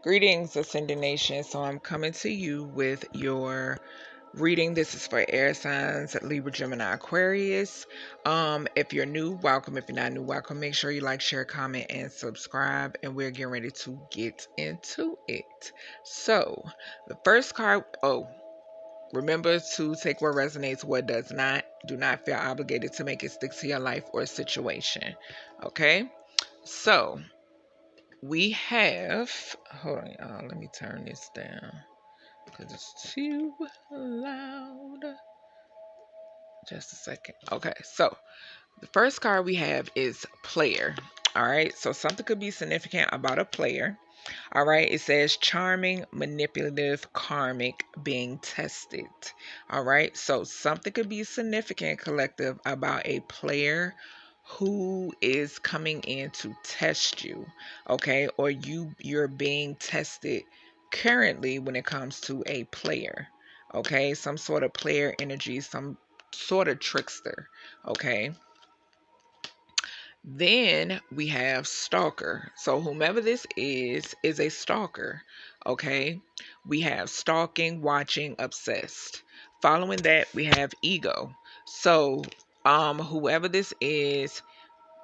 Greetings, Ascending Nation. So I'm coming to you with your reading. This is for air signs, Libra, Gemini, Aquarius. If you're new, welcome. If you're not new, welcome. Make sure you like, share, comment, and subscribe. And we're getting ready to get into it. So the first card, remember to take what resonates, what does not. Do not feel obligated to make it stick to your life or situation. Okay? So we have, hold on, y'all, let me turn this down because it's too loud. Just a second. Okay, so the first card we have is player. All right, so something could be significant about a player. All right, it says charming, manipulative, karmic, being tested. All right, so something could be significant, collective, about a player who is coming in to test you, okay, or you're being tested currently when it comes to a player, okay, some sort of player energy, some sort of trickster, okay. Then we have stalker. So whomever this is a stalker. Okay. We have stalking, watching, obsessed. Following that, we have ego. So whoever this is,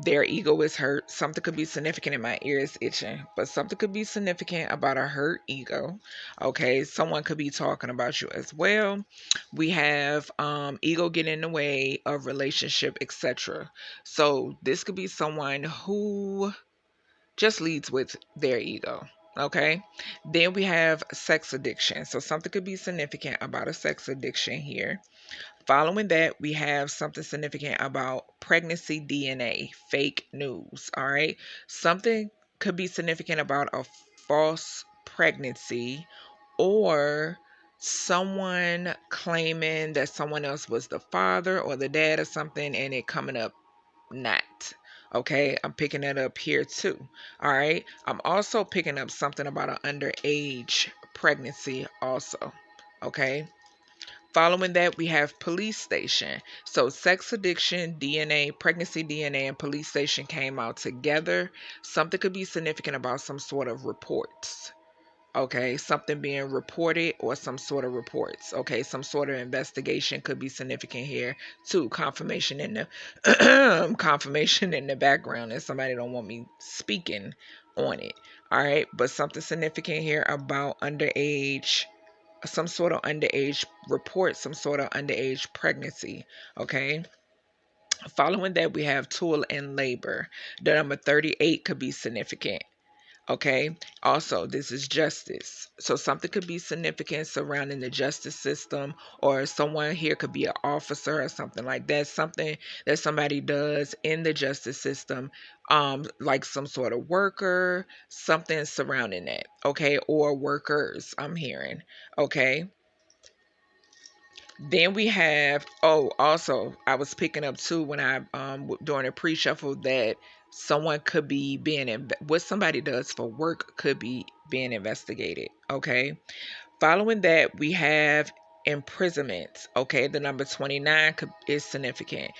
their ego is hurt. Something could be significant, in my ear is itching, but something could be significant about a hurt ego. Okay, someone could be talking about you as well. We have ego getting in the way of relationship, etc. So this could be someone who just leads with their ego. Okay, then we have sex addiction. So something could be significant about a sex addiction here. Following that, we have something significant about pregnancy DNA, fake news. All right. Something could be significant about a false pregnancy or someone claiming that someone else was the father or the dad or something and it coming up not. Okay. I'm picking that up here too. All right. I'm also picking up something about an underage pregnancy also. Okay. Following that, we have police station. So sex addiction, DNA, pregnancy DNA, and police station came out together. Something could be significant about some sort of reports. Okay, something being reported or some sort of reports. Okay, some sort of investigation could be significant here too. Confirmation in the confirmation in the background, and somebody don't want me speaking on it. All right, but something significant here about underage, some sort of underage report, some sort of underage pregnancy. Okay. Following that, we have tool and labor. The number 38 could be significant. Okay. Also, this is justice. So something could be significant surrounding the justice system, or someone here could be an officer or something like that. Something that somebody does in the justice system, like some sort of worker, something surrounding that. Okay. Or workers, I'm hearing. Okay. Then we have, also I was picking up too when I during a pre-shuffle that someone could be being what somebody does for work could be being investigated. Okay. Following that, we have imprisonment. Okay, the number 29 is significant.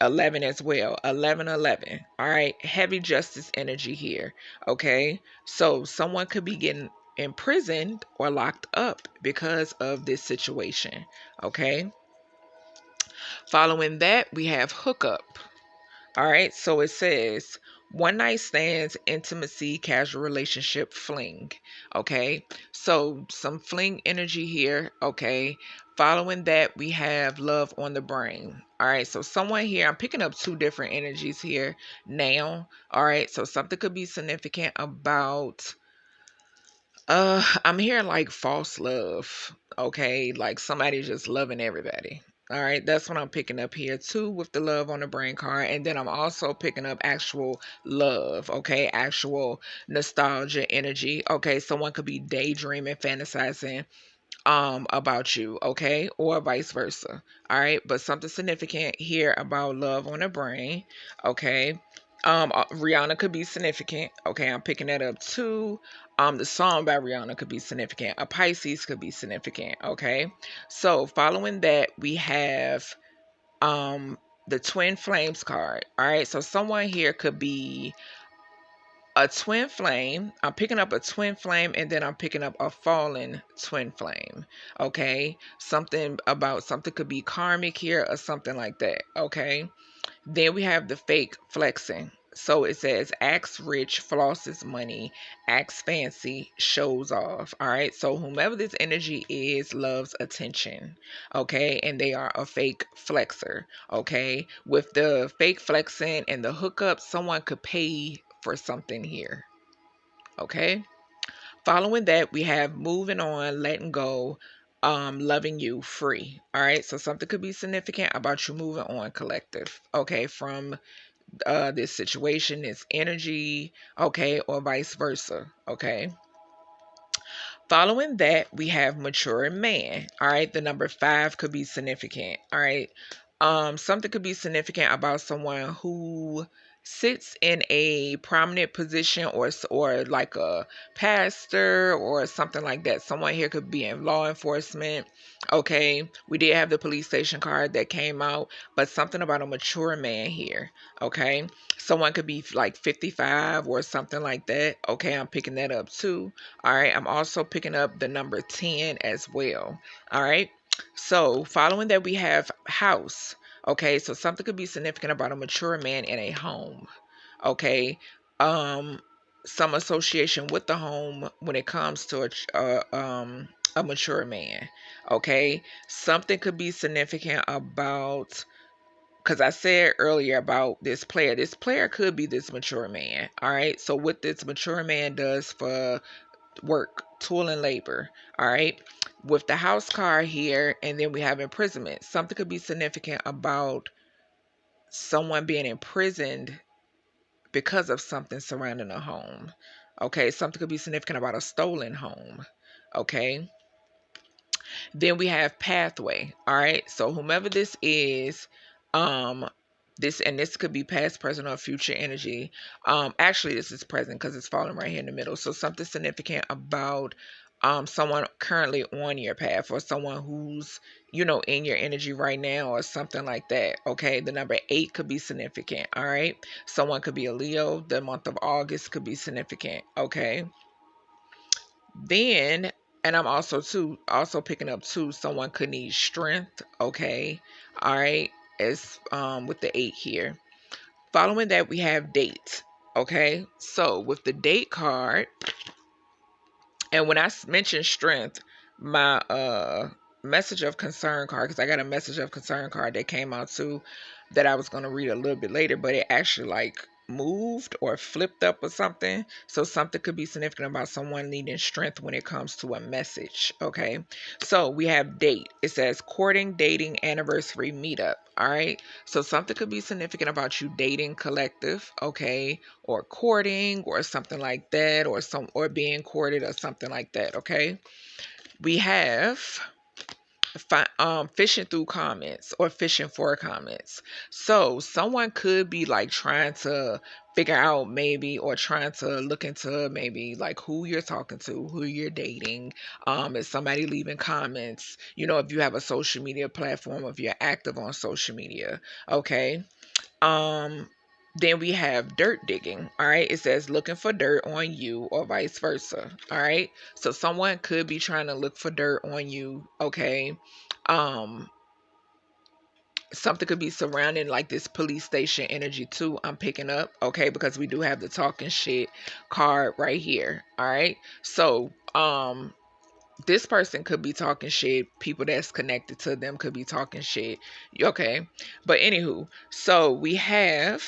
11 as well. 11, 11. All right, heavy justice energy here. Okay, so someone could be getting imprisoned or locked up because of this situation. Okay, following that, we have hookup. All right, so it says one night stands, intimacy, casual relationship, fling. Okay, so some fling energy here. Okay, following that, we have love on the brain. All right, so someone here, I'm picking up two different energies here now. All right, so something could be significant about, I'm hearing like false love. Okay, like somebody just loving everybody. All right, that's what I'm picking up here too with the love on the brain card. And then I'm also picking up actual love, okay, actual nostalgia energy. Okay, someone could be daydreaming, fantasizing about you, okay, or vice versa. All right, but something significant here about love on the brain, okay. Rihanna could be significant. Okay, I'm picking that up too. The song by Rihanna could be significant. A Pisces could be significant. Okay, so following that, we have the twin flames card. All right, so someone here could be a twin flame. I'm picking up a twin flame, and then I'm picking up a fallen twin flame. Okay, something could be karmic here or something like that. Okay, then we have the fake flexing. So it says acts rich, flosses money, acts fancy, shows off. All right. So whomever this energy is loves attention. Okay. And they are a fake flexer. Okay. With the fake flexing and the hookup, someone could pay for something here. Okay. Following that, we have moving on, letting go, loving you, free. All right. So something could be significant about you moving on, collective. Okay. From this situation, this energy, okay, or vice versa, okay. Following that, we have mature man. All right, the number 5 could be significant. All right, something could be significant about someone who sits in a prominent position, or like a pastor or something like that. Someone here could be in law enforcement. Okay, we did have the police station card that came out, but something about a mature man here. Okay, someone could be like 55 or something like that. Okay, I'm picking that up too. All right, I'm also picking up the number 10 as well. All right, so following that, we have house. Okay, so something could be significant about a mature man in a home. Okay, um, some association with the home when it comes to a mature man. Okay, something could be significant about, because I said earlier about this player. This player could be this mature man. All right, so what this mature man does for work, toil and labor. All right, with the house card here, and then we have imprisonment. Something could be significant about someone being imprisoned because of something surrounding a home. Okay, something could be significant about a stolen home. Okay, then we have pathway. All right, so whomever this is, um, this could be past, present, or future energy. Actually, this is present because it's falling right here in the middle. So something significant about someone currently on your path, or someone who's in your energy right now, or something like that. Okay, the number 8 could be significant. All right, someone could be a Leo. The month of August could be significant. Okay, then, and I'm also picking up too, someone could need strength. Okay, all right, as with the 8 here. Following that, we have date. Okay, so with the date card, and when I mentioned strength, my message of concern card, because I got a message of concern card that came out too, that I was going to read a little bit later, but it actually like moved or flipped up or something. So something could be significant about someone needing strength when it comes to a message. Okay, so we have date. It says courting, dating, anniversary, meetup. All right, so something could be significant about you dating, collective. Okay, or courting or something like that, or being courted or something like that. Okay, we have fishing through comments or fishing for comments. So someone could be like trying to figure out, maybe, or trying to look into maybe like who you're talking to, who you're dating. Is somebody leaving comments, if you have a social media platform, if you're active on social media. Okay, um, then we have dirt digging. All right. It says looking for dirt on you, or vice versa. All right. So someone could be trying to look for dirt on you. Okay. Um, something could be surrounding like this police station energy too. I'm picking up. Okay. Because we do have the talking shit card right here. All right. So, this person could be talking shit. People that's connected to them could be talking shit. Okay. But anywho, so we have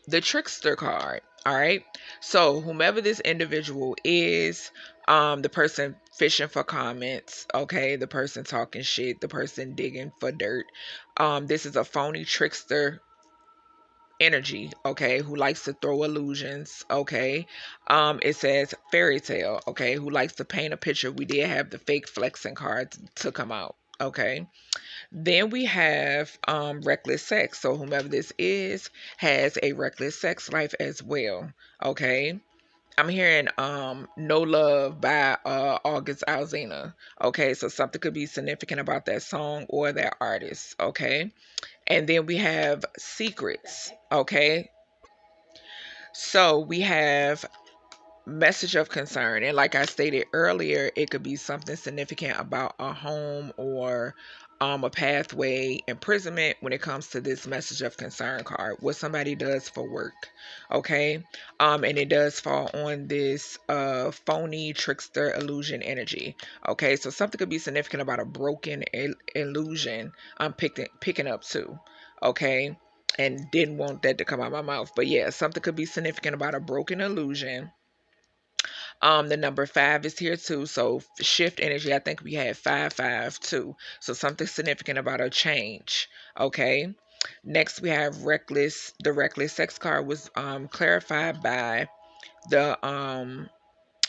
the trickster card. All right. So whomever this individual is, the person fishing for comments, okay, the person talking shit, the person digging for dirt. This is a phony trickster energy, okay, who likes to throw illusions, okay. It says fairy tale, okay, who likes to paint a picture. We did have the fake flexing cards to come out, okay. Then we have reckless sex. So whomever this is has a reckless sex life as well. Okay. I'm hearing No Love by August Alsina. Okay, so something could be significant about that song or that artist. Okay. And then we have secrets. Okay. So we have message of concern, and like I stated earlier, it could be something significant about a home or a pathway. Imprisonment when it comes to this message of concern card, what somebody does for work. Okay. And it does fall on this phony trickster illusion energy. Okay, so something could be significant about a broken illusion. I'm picking up too. Okay, and didn't want that to come out my mouth, but yeah, something could be significant about a broken illusion. The number 5 is here too. So shift energy, I think we had 552. So something significant about a change. Okay. Next we have reckless. The reckless sex card was clarified by the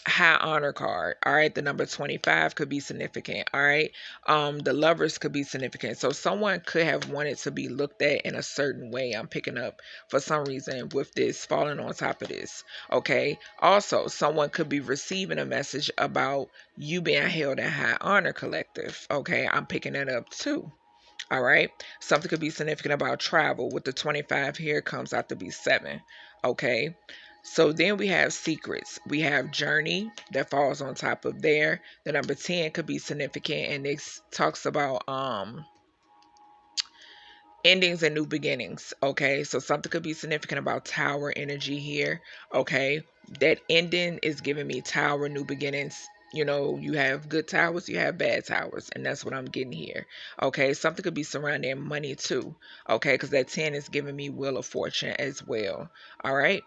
high honor card. All right, the number 25 could be significant. All right, the lovers could be significant. So someone could have wanted to be looked at in a certain way. I'm picking up for some reason with this falling on top of this. Okay, also someone could be receiving a message about you being held in high honor collective. Okay, I'm picking that up too. All right. Something could be significant about travel. With the 25 here comes out to be 7. Okay. So then we have secrets. We have journey that falls on top of there. The number 10 could be significant, and it talks about endings and new beginnings. Okay, so something could be significant about tower energy here. Okay, that ending is giving me tower, new beginnings. You know, you have good towers, you have bad towers, and that's what I'm getting here. Okay, something could be surrounding money too. Okay, because that 10 is giving me wheel of fortune as well. All right.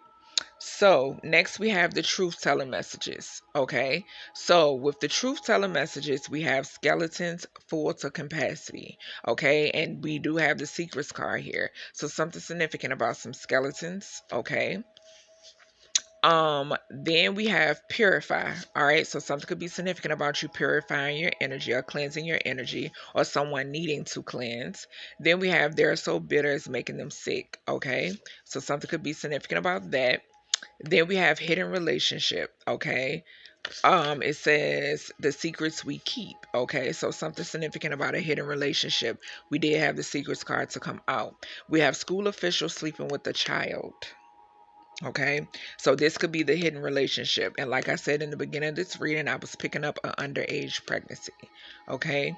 So next we have the truth telling messages. Okay. So with the truth telling messages, we have skeletons full to capacity. Okay. And we do have the secrets card here. So something significant about some skeletons. Okay. Then we have purify. All right, so something could be significant about you purifying your energy or cleansing your energy, or someone needing to cleanse. Then we have they're so bitter it's making them sick. Okay, so something could be significant about that. Then we have hidden relationship. Okay, it says the secrets we keep. Okay, so something significant about a hidden relationship. We did have the secrets card to come out. We have school officials sleeping with a child. Okay, so this could be the hidden relationship. And like I said in the beginning of this reading, I was picking up an underage pregnancy. Okay,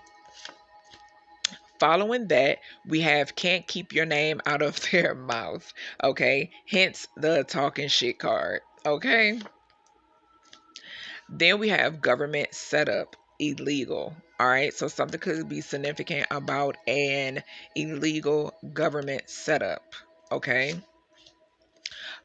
following that, we have can't keep your name out of their mouth. Okay, hence the talking shit card. Okay, then we have government setup illegal. All right, so something could be significant about an illegal government setup. Okay.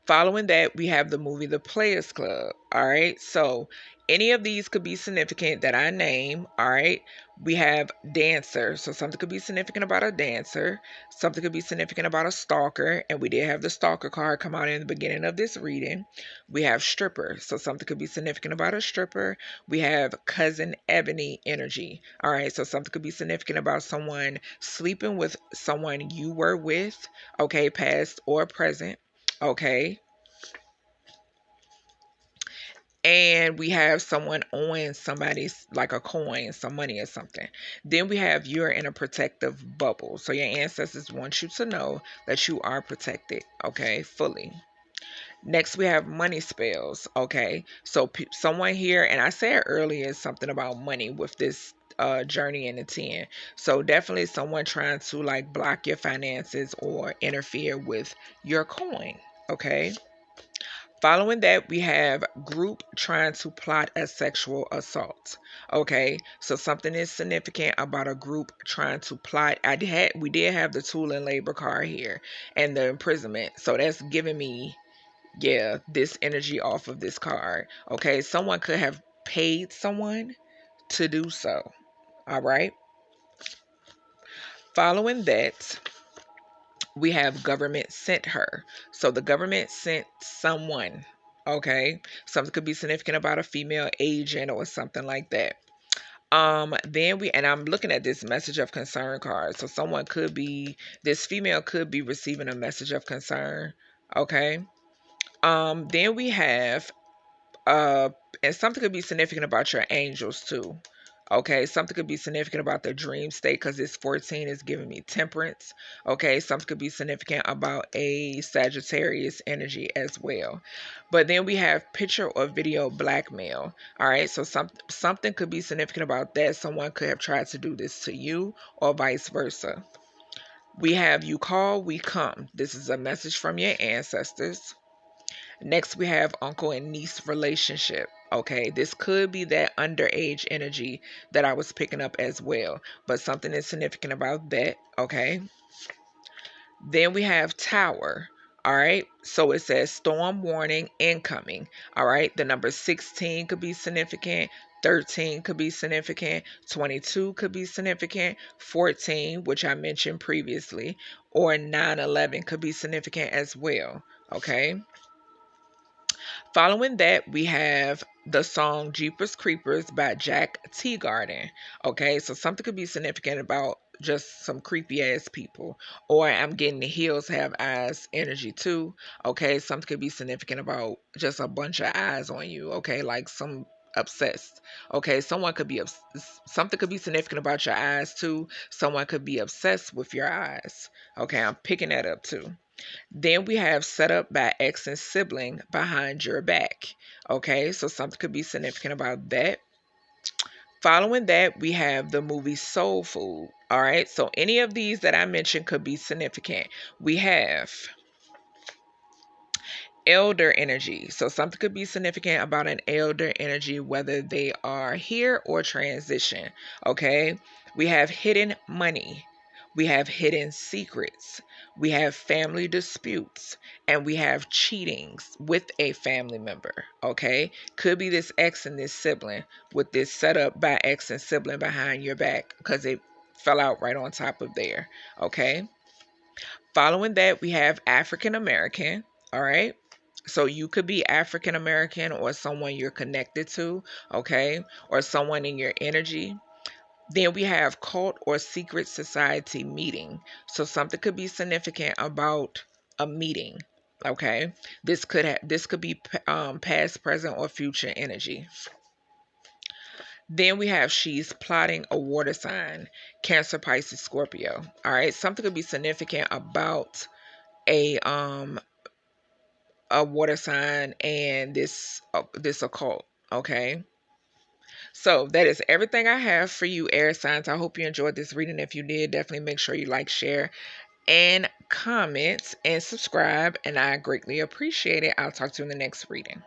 Following that, we have the movie The Players Club. All right. So any of these could be significant that I name. All right. We have dancer. So something could be significant about a dancer. Something could be significant about a stalker. And we did have the stalker card come out in the beginning of this reading. We have stripper. So something could be significant about a stripper. We have cousin Ebony energy. All right. So something could be significant about someone sleeping with someone you were with. Okay. Past or present. Okay. And we have someone owing somebody's like a coin, some money or something. Then we have you're in a protective bubble. So your ancestors want you to know that you are protected, okay, fully. Next, we have money spells, okay. So someone here, and I said earlier something about money with this journey in the 10. So definitely someone trying to like block your finances or interfere with your coin, okay. Following that, we have group trying to plot a sexual assault. Okay, so something is significant about a group trying to plot. We did have the tool and labor card here and the imprisonment. So that's giving me, yeah, this energy off of this card. Okay, someone could have paid someone to do so. All right. Following that, we have government sent her. So the government sent someone. Okay. Something could be significant about a female agent or something like that. Then and I'm looking at this message of concern card. So someone could be, this female could be receiving a message of concern. Okay. Then we have, uh, and something could be significant about your angels too. Okay, something could be significant about the dream state because this 14 is giving me temperance. Okay, something could be significant about a Sagittarius energy as well. But then we have picture or video blackmail. All right, so something could be significant about that. Someone could have tried to do this to you or vice versa. We have you call, we come. This is a message from your ancestors. Next, we have uncle and niece relationship. Okay, this could be that underage energy that I was picking up as well, but something is significant about that. Okay, then we have tower. All right, so it says storm warning incoming. All right, the number 16 could be significant. 13 could be significant, 22 could be significant, 14, which I mentioned previously, or 9/11 could be significant as well. Okay. Following that, we have the song Jeepers Creepers by Jack Teagarden. Okay, so something could be significant about just some creepy ass people. Or I'm getting the heels have eyes energy too. Okay, something could be significant about just a bunch of eyes on you. Okay, like some obsessed. Okay, someone could be something could be significant about your eyes too. Someone could be obsessed with your eyes. Okay, I'm picking that up too. Then we have set up by ex and sibling behind your back. Okay, so something could be significant about that. Following that, we have the movie Soul Food. All right, so any of these that I mentioned could be significant. We have elder energy. So something could be significant about an elder energy, whether they are here or transition. Okay, we have hidden money. We have hidden secrets. We have family disputes. And we have cheatings with a family member. Okay, could be this ex and this sibling with this setup by ex and sibling behind your back because it fell out right on top of there. Okay, following that, we have African American. All right. So you could be African American or someone you're connected to, okay, or someone in your energy. Then we have cult or secret society meeting. So something could be significant about a meeting, okay. This could be past, present, or future energy. Then we have she's plotting a water sign, Cancer, Pisces, Scorpio. All right, something could be significant about a um a water sign and this occult. Okay, so that is everything I have for you, air signs. I hope you enjoyed this reading. If you did, definitely make sure you like, share, and comment and subscribe, and I greatly appreciate it. I'll talk to you in the next reading.